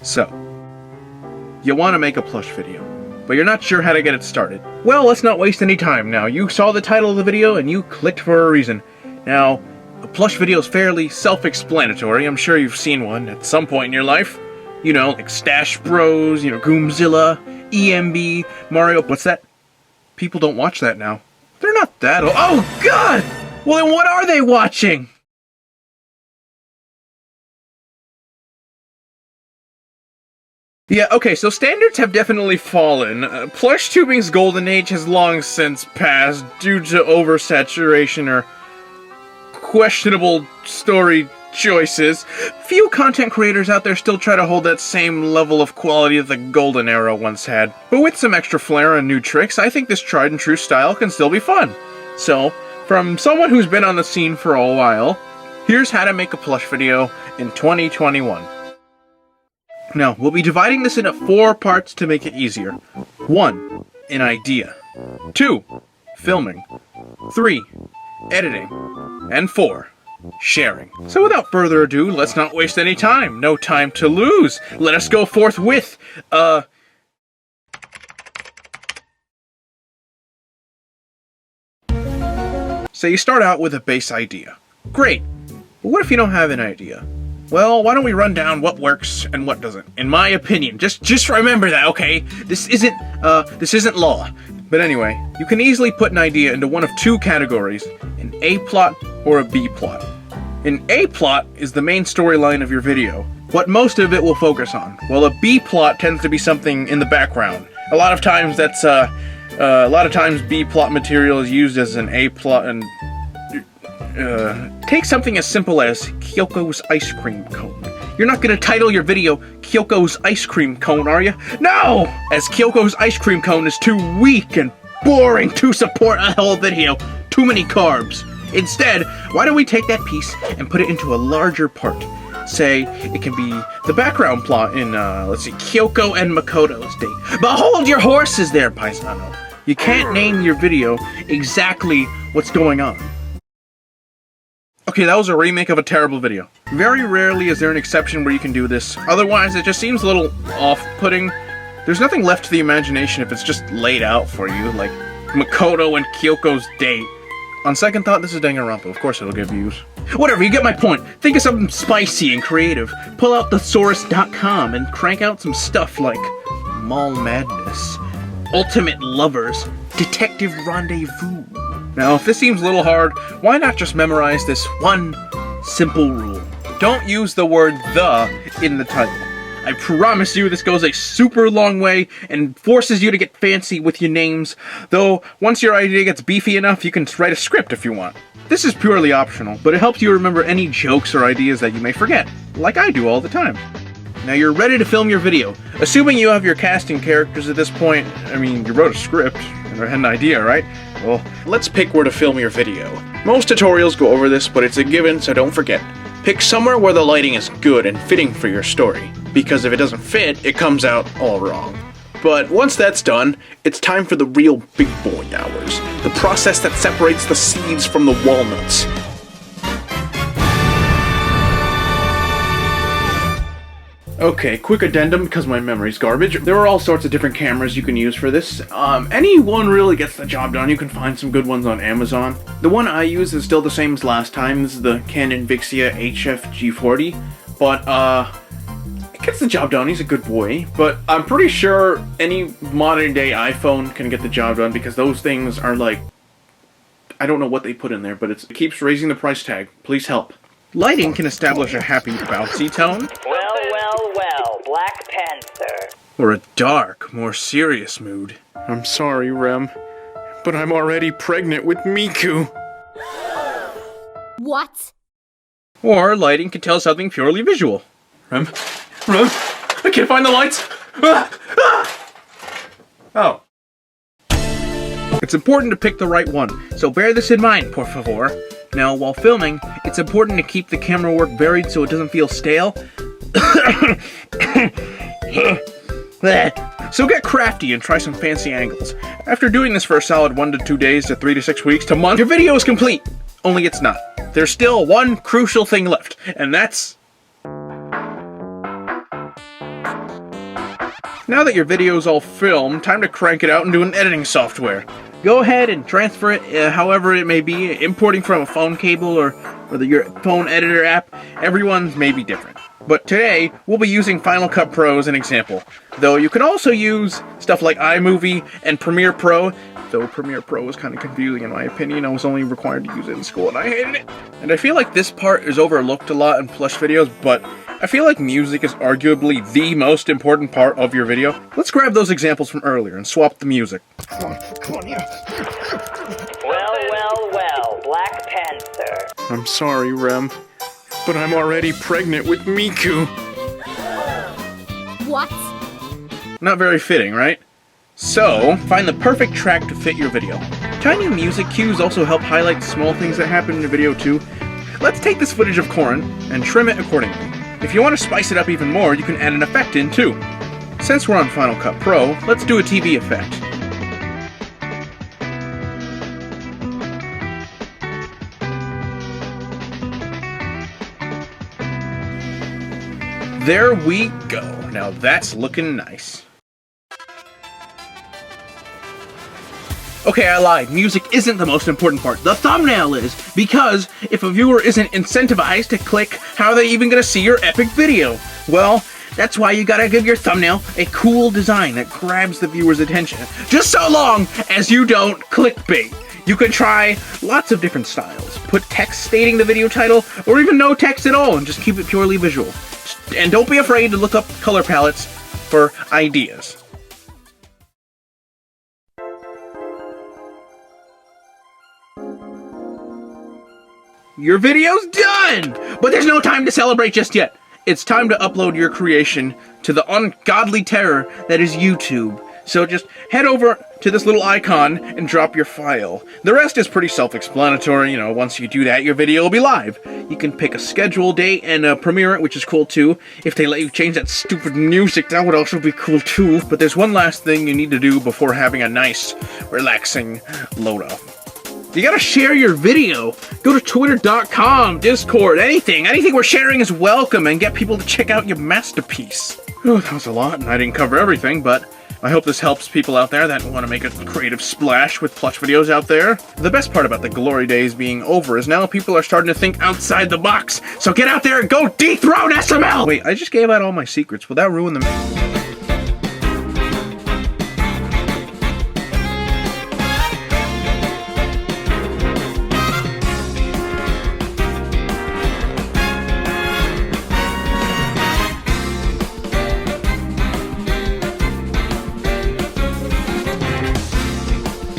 So, you want to make a plush video, but you're not sure how to get it started. Well, let's not waste any time now. You saw the title of the video and you clicked for a reason. Now, a plush video is fairly self-explanatory. I'm sure you've seen one at some point in your life. You know, like Stash Bros, Goomzilla, EMB, Mario. What's that? People don't watch that now. They're not that old. Oh, God! Well, then what are they watching? Yeah, okay, so standards have definitely fallen. Plushtubing's golden age has long since passed due to oversaturation or questionable story choices. Few content creators out there still try to hold that same level of quality that the golden era once had. But with some extra flair and new tricks, I think this tried and true style can still be fun. So, from someone who's been on the scene for a while, here's how to make a plush video in 2021. Now, we'll be dividing this into 4 parts to make it easier. 1. An idea. 2. Filming. 3. Editing. And 4. Sharing. So without further ado, let's not waste any time. No time to lose. Let us go forthwith. So you start out with a base idea. Great. But what if you don't have an idea? Well, why don't we run down what works and what doesn't? In my opinion, just remember that, okay? This isn't law. But anyway, you can easily put an idea into one of 2 categories, an A plot or a B plot. An A plot is the main storyline of your video, what most of it will focus on, while a B plot tends to be something in the background. A lot of times B plot material is used as an A plot, and take something as simple as Kyoko's ice cream cone. You're not gonna title your video Kyoko's ice cream cone, are you? No! As Kyoko's ice cream cone is too weak and boring to support a whole video. Too many carbs. Instead, why don't we take that piece and put it into a larger part? Say, it can be the background plot in, Kyoko and Makoto's date. But hold your horses there, Paisano. You can't name your video exactly what's going on. Okay, that was a remake of a terrible video. Very rarely is there an exception where you can do this. Otherwise, it just seems a little off-putting. There's nothing left to the imagination if it's just laid out for you, like Makoto and Kyoko's date. On second thought, this is Danganronpa. Of course it'll get views. Whatever, you get my point. Think of something spicy and creative. Pull out thesaurus.com and crank out some stuff like Mall Madness, Ultimate Lovers, Detective Rendezvous. Now, if this seems a little hard, why not just memorize this one simple rule? Don't use the word "the" in the title. I promise you this goes a super long way and forces you to get fancy with your names, though once your idea gets beefy enough, you can write a script if you want. This is purely optional, but it helps you remember any jokes or ideas that you may forget, like I do all the time. Now you're ready to film your video. Assuming you have your casting characters at this point, I mean, you wrote a script and had an idea, right? Well, let's pick where to film your video. Most tutorials go over this, but it's a given, so don't forget. Pick somewhere where the lighting is good and fitting for your story, because if it doesn't fit, it comes out all wrong. But once that's done, it's time for the real big boy hours, the process that separates the seeds from the walnuts. Okay, quick addendum because my memory's garbage. There are all sorts of different cameras you can use for this. Any one really gets the job done. You can find some good ones on Amazon. The one I use is still the same as last time. This is the Canon Vixia HF-G40, but it gets the job done. He's a good boy, but I'm pretty sure any modern day iPhone can get the job done because those things are like, I don't know what they put in there, but it keeps raising the price tag. Please help. Lighting can establish a happy, bouncy tone. Well, Black Panther. Or a dark, more serious mood. I'm sorry, Rem, but I'm already pregnant with Miku. What? Or lighting can tell something purely visual. Rem, I can't find the lights. Oh. It's important to pick the right one, so bear this in mind, por favor. Now, while filming, it's important to keep the camera work varied so it doesn't feel stale. So get crafty and try some fancy angles. After doing this for a solid 1 to 2 days to 3 to 6 weeks to month, your video is complete. Only it's not. There's still one crucial thing left, and that's Now that your video's all filmed, time to crank it out into an editing software. Go ahead and transfer it however it may be, importing from a phone cable or your phone editor app. Everyone's may be different. But today, we'll be using Final Cut Pro as an example. Though you can also use stuff like iMovie and Premiere Pro, though Premiere Pro was kind of confusing in my opinion. I was only required to use it in school and I hated it. And I feel like this part is overlooked a lot in Plush videos, but I feel like music is arguably the most important part of your video. Let's grab those examples from earlier and swap the music. Well, Black Panther. I'm sorry, Rem, but I'm already pregnant with Miku. What? Not very fitting, right? So, find the perfect track to fit your video. Tiny music cues also help highlight small things that happen in the video too. Let's take this footage of Corin and trim it accordingly. If you want to spice it up even more, you can add an effect in too. Since we're on Final Cut Pro, let's do a TV effect. There we go. Now that's looking nice. Okay, I lied. Music isn't the most important part. The thumbnail is, because if a viewer isn't incentivized to click, how are they even gonna see your epic video? Well, that's why you gotta give your thumbnail a cool design that grabs the viewer's attention. Just so long as you don't clickbait. You could try lots of different styles. Put text stating the video title, or even no text at all, and just keep it purely visual. And don't be afraid to look up color palettes for ideas. Your video's done! But there's no time to celebrate just yet. It's time to upload your creation to the ungodly terror that is YouTube. So just head over to this little icon and drop your file. The rest is pretty self-explanatory. Once you do that, your video will be live. You can pick a schedule date and premiere it, which is cool too. If they let you change that stupid music, that would also be cool too. But there's one last thing you need to do before having a nice, relaxing load up. You gotta share your video. Go to twitter.com, Discord, anything we're sharing is welcome, and get people to check out your masterpiece. Oh, that was a lot, and I didn't cover everything, but I hope this helps people out there that want to make a creative splash with Plush videos out there. The best part about the glory days being over is now people are starting to think outside the box. So get out there and go dethrone SML! Wait, I just gave out all my secrets. Will that ruin the...